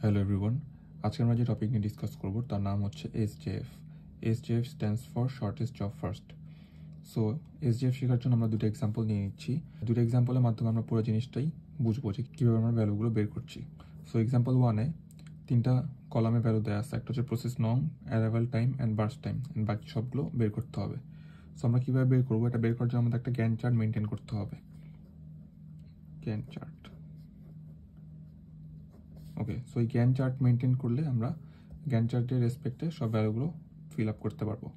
Hello everyone, আজকে আমরা যে টপিক নিয়ে ডিসকাস করব তার নাম হচ্ছে SJF. SJF stands for shortest job first. So SJF শেখার জন্য আমরা দুটো এক্সাম্পল নিয়ে নিচ্ছি। দুটো এক্সাম্পলের মাধ্যমে আমরা পুরো জিনিসটাই বুঝবো যে কীভাবে আমরা ভ্যালুগুলো বের করছি। সো এক্সাম্পল 1-এ 3টা কলামে ভ্যালু দেওয়া আছে। একটা হচ্ছে প্রসেস নং, arrival time and burst time, বাকি সবগুলো বের করতে হবে। সো আমরা কীভাবে বের করবো, এটা বের করার জন্য আমাদের একটা গ্যান্ট চার্ট মেনটেন করতে হবে। গ্যান্ট চার্ট, ওকে। সো এই গ্যান্ট চার্ট মেনটেন করলে আমরা গ্যান্ট চার্টের রেসপেক্টে সব ভ্যালুগুলো ফিল আপ করতে পারবো।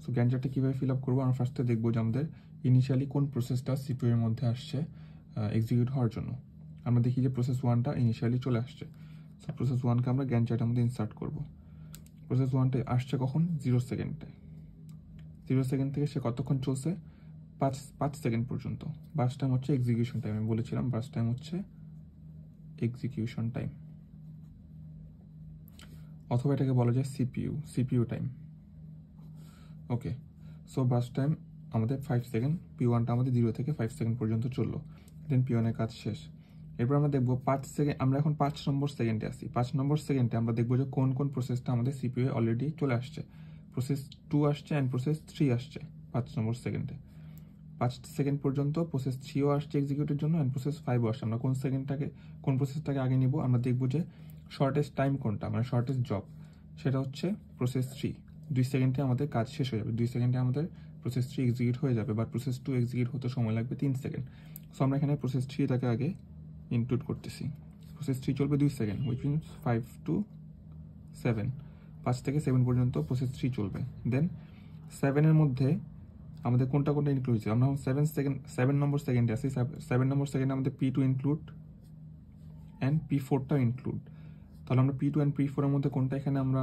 সো গ্যান্ট চার্টে কীভাবে ফিল আপ করবো, আমরা ফার্স্টে দেখবো যে আমাদের ইনিশিয়ালি কোন প্রসেসটা সিপিইউ এর মধ্যে আসছে এক্সিকিউট হওয়ার জন্য। আমরা দেখি যে প্রসেস 1টা ইনিশিয়ালি চলে আসছে। সো প্রসেস 1কে আমরা গ্যান্ট চার্টের মধ্যে ইনসার্ট করবো। প্রসেস 1টা আসছে কখন? 0 সেকেন্ডে। 0 সেকেন্ড থেকে সে কতক্ষণ চলছে? 5 সেকেন্ড পর্যন্ত। বার্স্ট টাইম হচ্ছে এক্সিকিউশন টাইম। আমি বলেছিলাম বার্স্ট টাইম হচ্ছে এক্সিকিউশন টাইম, অথবা এটাকে বলা যায় সিপিইউ টাইম। ওকে, সো বার্স্ট টাইম আমাদের 5 সেকেন্ড, P1টা আমাদের 0 থেকে 5 সেকেন্ড পর্যন্ত চললো। দেন P1 এর কাজ শেষ। এরপর আমরা দেখবো 5 সেকেন্ড, আমরা এখন 5 নম্বর সেকেন্ডে আসি। 5 নম্বর সেকেন্ডে আমরা দেখবো যে কোন কোন প্রসেসটা আমাদের সিপিইউ অলরেডি চলে আসছে। প্রসেস 2 আসছে অ্যান্ড প্রসেস 3 আসছে 5 নম্বর সেকেন্ডে। 5 সেকেন্ড পর্যন্ত প্রসেস 3ও আসছে এক্সিকিউটের জন্য অ্যান্ড প্রসেস 5ও আসছে। আমরা কোন প্রসেসটাকে আগে নিব, আমরা দেখবো যে শর্টেস্ট টাইম কোনটা, মানে শর্টেস্ট জব, সেটা হচ্ছে প্রসেস 3। 2 সেকেন্ডে আমাদের কাজ শেষ হয়ে যাবে। 2 সেকেন্ডে আমাদের প্রসেস 3 এক্সিকিউট হয়ে যাবে, বাট প্রসেস 2 এক্সিকিউট হতে সময় লাগবে 3 সেকেন্ড। সো আমরা এখানে প্রসেস 3টাকে আগে ইনক্লুড করতেছি। প্রসেস 3 চলবে 2 সেকেন্ড, উইচ মিনস 5 to 7। 5 থেকে 7 পর্যন্ত প্রসেস 3 চলবে। দেন 7-এর মধ্যে আমাদের কোনটা ইনক্লুড হয়েছে, আমরা 7 নম্বর সেকেন্ডে আসি। 7 নম্বর সেকেন্ডে আমাদের P2 ইনক্লুড অ্যান্ড P4টাও ইনক্লুড। তাহলে আমরা P2 অ্যান্ড P4 এর মধ্যে কোনটা এখানে আমরা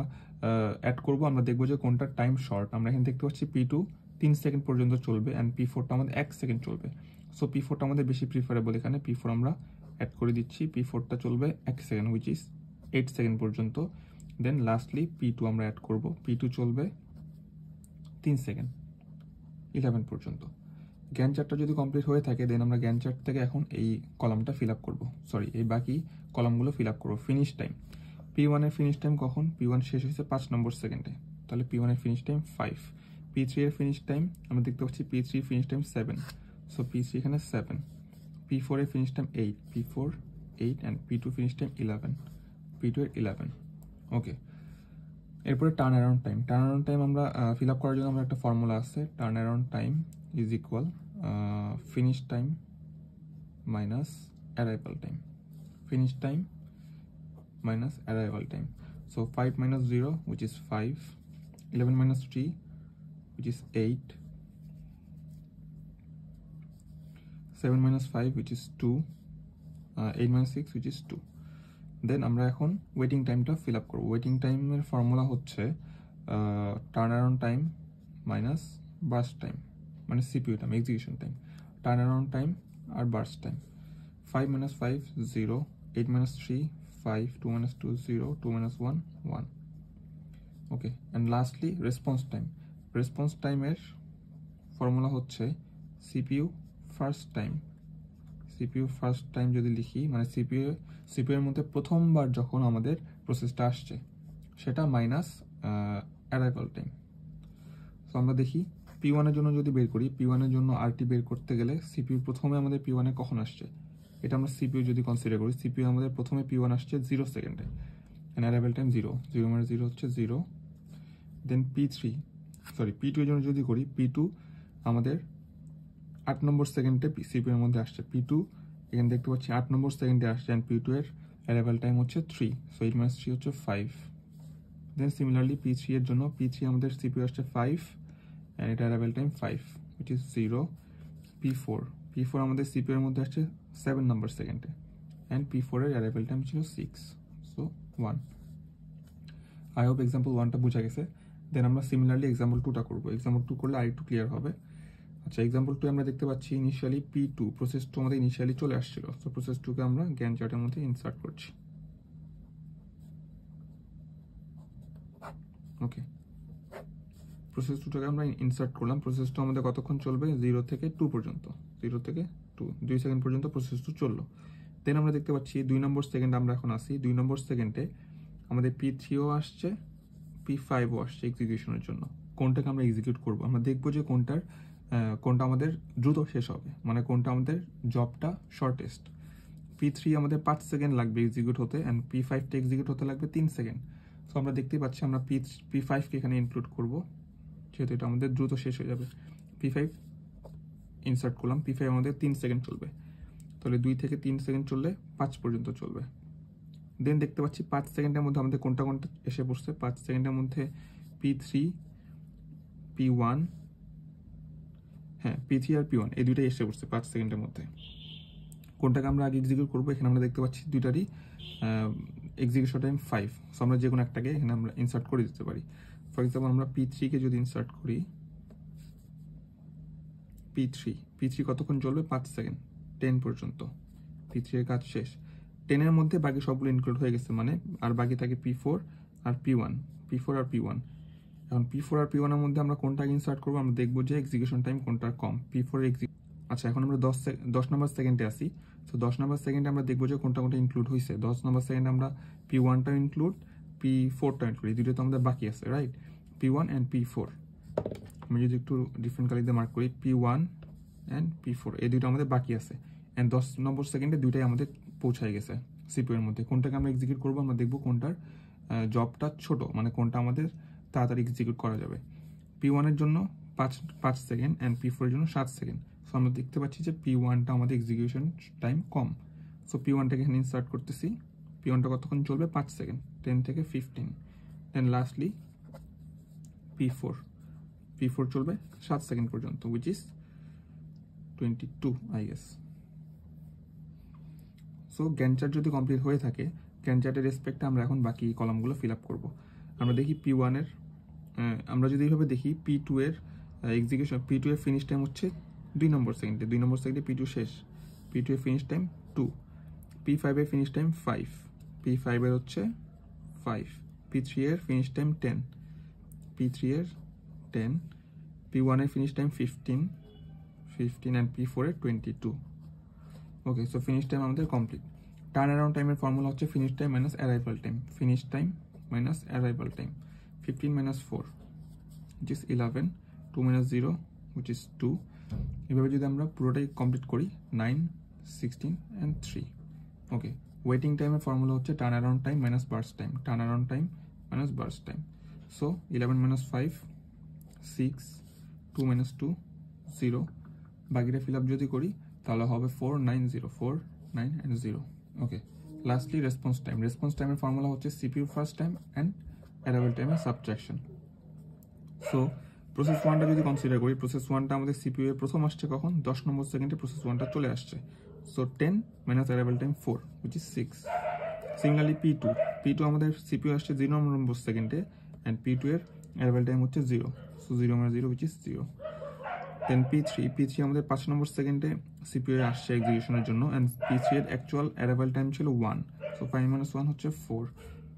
অ্যাড করবো, আমরা দেখবো যে কোনটার টাইম শর্ট। আমরা এখানে দেখতে পাচ্ছি P2 3 সেকেন্ড পর্যন্ত চলবে অ্যান্ড P4টা আমাদের 1 সেকেন্ড চলবে। সো P4টা আমাদের বেশি প্রিফারেবল। এখানে P4 আমরা অ্যাড করে দিচ্ছি। P4টা চলবে 1 সেকেন্ড, উইচ ইজ 8 সেকেন্ড পর্যন্ত। দেন লাস্টলি P2 আমরা অ্যাড করবো। P2 চলবে 3 সেকেন্ড, 11 পর্যন্ত। গ্যান্ট চার্টটা যদি কমপ্লিট হয়ে থাকে, দেন আমরা গ্যান্ট চার্ট থেকে এখন এই কলামটা ফিল আপ করবো, এই বাকি কলামগুলো ফিল আপ করবো। ফিনিশ টাইম, P1 এর ফিনিশ টাইম কখন? P1 শেষ হয়েছে 5 নম্বর সেকেন্ডে, তাহলে P1 এর ফিনিশ টাইম 5। P3 এর ফিনিশ টাইম আমরা দেখতে পাচ্ছি P3 finish time 7, so P3 এখানে 7। P4 এর finish time 8, P4 8 and P2 finish time 11, P2 এর 11। ওকে, এরপরে টার্ন অ্যারাউন্ড টাইম আমরা ফিল আপ করার জন্য আমরা একটা ফর্মুলা আছে। Turn around time is equal finish time minus arrival time. Finish time minus arrival time. So 5 minus 0, which is 5, 11 minus 3, which is 8, 7 minus 5, which is 2, 8 minus 6, which is 2. Then আমরা এখন waiting টাইমটা fill up করবো। Waiting টাইমের formula হচ্ছে turnaround time minus burst time, মানে CPU time, execution time. Turnaround time আর burst time. 5 minus 5, 0, 8 minus 3, 5, 2 minus 2, 0, 2 minus 1, 1. Okay, and lastly response time. Response time এর formula হচ্ছে CPU first time. CPU first time যদি লিখি, মানে CPU এর মধ্যে প্রথমবার যখন আমাদের প্রসেসটা আসছে সেটা মাইনাস অ্যারাইভাল টাইম। তো আমরা দেখি P1 এর জন্য যদি বের করি, P1 এর জন্য RT বের করতে গেলে CPU প্রথমে আমাদের P1 এ কখন আসছে, এটা আমরা CPU যদি কনসিডার করি, CPU আমাদের প্রথমে P1 আসছে 0 সেকেন্ডে, এন্ড অ্যারাইভাল টাইম 0, 0 মানে 0 হচ্ছে 0। দেন P2 এর জন্য যদি করি, P2 আমাদের 8 নম্বর সেকেন্ডে CPU এর মধ্যে আসছে। P2 এখানে দেখতে পাচ্ছি 8 নম্বর সেকেন্ডে আসছে অ্যান্ড P2 এর অ্যারাইভাল টাইম হচ্ছে 3, সো 8 minus 3 হচ্ছে 5। দেন সিমিলারলি P3 এর জন্য, P3 আমাদের CPU আসছে 5 অ্যান্ড এটা arrival time 5, which is 0। P4 আমাদের CPU এর মধ্যে আসছে 7 নম্বর সেকেন্ডে অ্যান্ড P4 এর অ্যারাইভাল টাইম ছিল 6, সো 1। আই হোপ এক্সাম্পল 1টা বোঝা গেছে। দেন আমরা সিমিলারলি এক্সাম্পল 2টা করবো। এক্সাম্পল 2 করলে আরেকটু ক্লিয়ার হবে। আচ্ছা, এক্সাম্পল 2 আমরা দেখতে পাচ্ছি ইনিশিয়ালি P2 প্রসেস 2 আমাদের ইনিশিয়ালি চলে আসছিল। সো প্রসেস 2কে আমরা গ্যান্ট চার্টের মধ্যে ইনসার্ট করছি। ওকে, প্রসেস 2টাকে আমরা ইনসার্ট করলাম। প্রসেস 2 আমাদের কতক্ষণ চলবে? 0 থেকে 2 পর্যন্ত, 0 থেকে 2 সেকেন্ড পর্যন্ত প্রসেস 2 চললো। দেন আমরা দেখতে পাচ্ছি 2 নম্বর সেকেন্ড আমরা এখন আসি। 2 নম্বর সেকেন্ডে আমাদের P3ও আসছে, P5ও আসছে এক্সিকিউশনের জন্য। কোনটাকে আমরা এক্সিকিউট করব, আমরা দেখবো যে কোনটা আমাদের দ্রুত শেষ হবে, মানে কোনটা আমাদের জবটা শর্টেস্ট। P3 আমাদের 5 সেকেন্ড লাগবে এক্সিকিউট হতে, অ্যান্ড P5টা এক্সিকিউট হতে লাগবে 3 সেকেন্ড। সো আমরা দেখতেই পাচ্ছি আমরা P5কে এখানে ইনক্লুড করব, যেহেতু এটা আমাদের দ্রুত শেষ হয়ে যাবে। P5 ইনসার্ট করলাম, P5 আমাদের 3 সেকেন্ড চলবে, তাহলে 2 থেকে 3 সেকেন্ড চললে 5 পর্যন্ত চলবে। দেন দেখতে পাচ্ছি 5 সেকেন্ডের মধ্যে আমাদের কোনটা এসে পড়ছে। 5 সেকেন্ডের মধ্যে P3, P1, হ্যাঁ P3 আর P1 এই দুইটাই এসে পড়ছে 5 সেকেন্ডের মধ্যে। কোনটাকে আমরা আগে এক্সিকিউট করবো, এখানে আমরা দেখতে পাচ্ছি দুইটারই এক্সিকিউশন টাইম 5। সো আমরা যে কোনো একটাকে এখানে আমরা ইনসার্ট করে দিতে পারি। ফর এক্সাম্পল আমরা P3কে যদি ইনসার্ট করি, P3 কতক্ষণ চলবে, 5 সেকেন্ড, 10 পর্যন্ত। P3 এর কাজ শেষ। 10 এর মধ্যে বাকি সবগুলো ইনক্লুড হয়ে গেছে, মানে আর বাকি থাকে P4 আর P1। এখন P4 আর P1 এর মধ্যে আমরা কোনটাকে ইনসার্ট করবো, আমরা দেখবো যে এক্সিকিউশন টাইম কোনটার কম, P4 এর। আচ্ছা, এখন আমরা 10 নম্বর সেকেন্ডে আসি। তো 10 নম্বর সেকেন্ডে আমরা দেখবো যে কোনটা ইনক্লুড হয়েছে। 10 নম্বর সেকেন্ডে আমরা P1টা ইনক্লুড, P4টা ইনক্লুড, এই দুটো তো আমাদের বাকি আছে, রাইট? P1 and P4। আমি যদি একটু ডিফারেন্ট কালি দিয়ে মার্ক করি, P1 অ্যান্ড P4 এই দুটো আমাদের বাকি আছে, অ্যান্ড 10 নম্বর সেকেন্ডে দুইটাই আমাদের পৌঁছায় গেছে সিপিইউ এর মধ্যে। কোনটাকে আমরা এক্সিকিউট করবো, আমরা দেখবো কোনটার জবটা ছোট, মানে কোনটা আমাদের তাড়াতাড়ি এক্সিকিউট করা যাবে। P1 এর জন্য 5 সেকেন্ড অ্যান্ড P4 এর জন্য 7 সেকেন্ড। সো আমরা দেখতে পাচ্ছি যে P1টা আমাদের এক্সিকিউশন টাইম কম। সো P1টাকে এখানে ইনসার্ট করতেছি। P1টা কতক্ষণ চলবে, 5 সেকেন্ড, 10 থেকে 15। দেন লাস্টলি P4 চলবে 7 সেকেন্ড পর্যন্ত, which is 22 I guess. So Gantt chart যদি কমপ্লিট হয়ে থাকে, গ্যান্ট চার্টের রেসপেক্টে আমরা এখন বাকি কলামগুলো ফিল আপ করবো। আমরা দেখি P1 এর, আমরা যদি এইভাবে দেখি P2 এর এক্সিকিউশন, P2 এর ফিনিশ টাইম হচ্ছে 2 নম্বর সেকেন্ডে। 2 নম্বর সেকেন্ডে P2 শেষ। P2 এর ফিনিশ টাইম 2। P5 এর ফিনিশ টাইম 5। P5 এর হচ্ছে 5। P3 এর ফিনিশ টাইম 10। P3 এর 10। P1 এর ফিনিশ টাইম 15 অ্যান্ড P4 এর 22। ওকে, সো ফিনিশ টাইম আমাদের কমপ্লিট। টার্ন অ্যারাউন্ড টাইমের ফর্মুলা হচ্ছে finish time minus arrival time. Finish time minus arrival time, 15 minus 4 which is 11, 2 minus 0 which is 2। এভাবে যদি আমরা পুরোটাই কমপ্লিট করি, 9, 16 and 3। ওকে, ওয়েটিং টাইমের ফর্মুলা হচ্ছে turnaround time minus burst time. Turnaround time minus burst time. So 11 minus 5, 6, 2 minus 2, 0। বাকিটা fill up যদি করি তাহলে হবে 4, 9, 0, 4, 9 and 0। Okay, lastly response time. Response টাইমের ফর্মুলা হচ্ছে CPU first time and arrival টাইমের সাবট্রাকশন। সো প্রসেস 1টা যদি consider করি, প্রসেস 1টা আমাদের সিপিইউ এর প্রথম আসছে কখন, 10 নম্বর সেকেন্ডে প্রসেস 1টা চলে আসছে। So 10 minus arrival time 4 which is 6। Similarly P2 আমাদের সিপিইউ আসছে 0 নম্বর সেকেন্ডে, অ্যান্ড P2 এর অ্যারাইভাল টাইম হচ্ছে 0। So 0 minus 0 which is 0। Then P3 আমাদের 5 নম্বর সেকেন্ডে সিপিইউ এ আসছে এক্সিকিউশনের জন্য, অ্যান্ড P3 এর অ্যাকচুয়াল অ্যারাইভাল টাইম ছিল 1। সো 5 minus 1 হচ্ছে 4।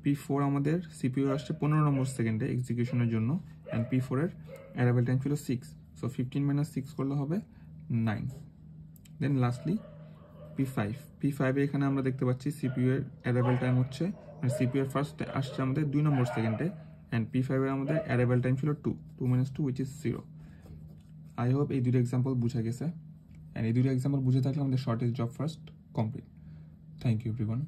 P4 আমাদের সিপিইউ আসছে 15 নম্বর সেকেন্ডে এক্সিকিউশনের জন্য, অ্যান্ড P4 এর অ্যারাইভাল টাইম ছিল 6। সো 15 minus 6 করলে হবে 9। দেন লাস্টলি P5 এখানে আমরা দেখতে পাচ্ছি সিপিইউ এর অ্যারাইভাল টাইম হচ্ছে, সিপিইউ এর ফার্স্ট আসছে আমাদের 2 নম্বর সেকেন্ডে, অ্যান্ড P5 এর আমাদের অ্যারাইভাল টাইম ছিল 2 minus 2 which is 0। I hope এই দুটো এক্সাম্পল বুঝা গেছে, অ্যান্ড এই দুটো এক্সাম্পল বুঝে থাকলে আমাদের shortest job first complete. Thank you everyone.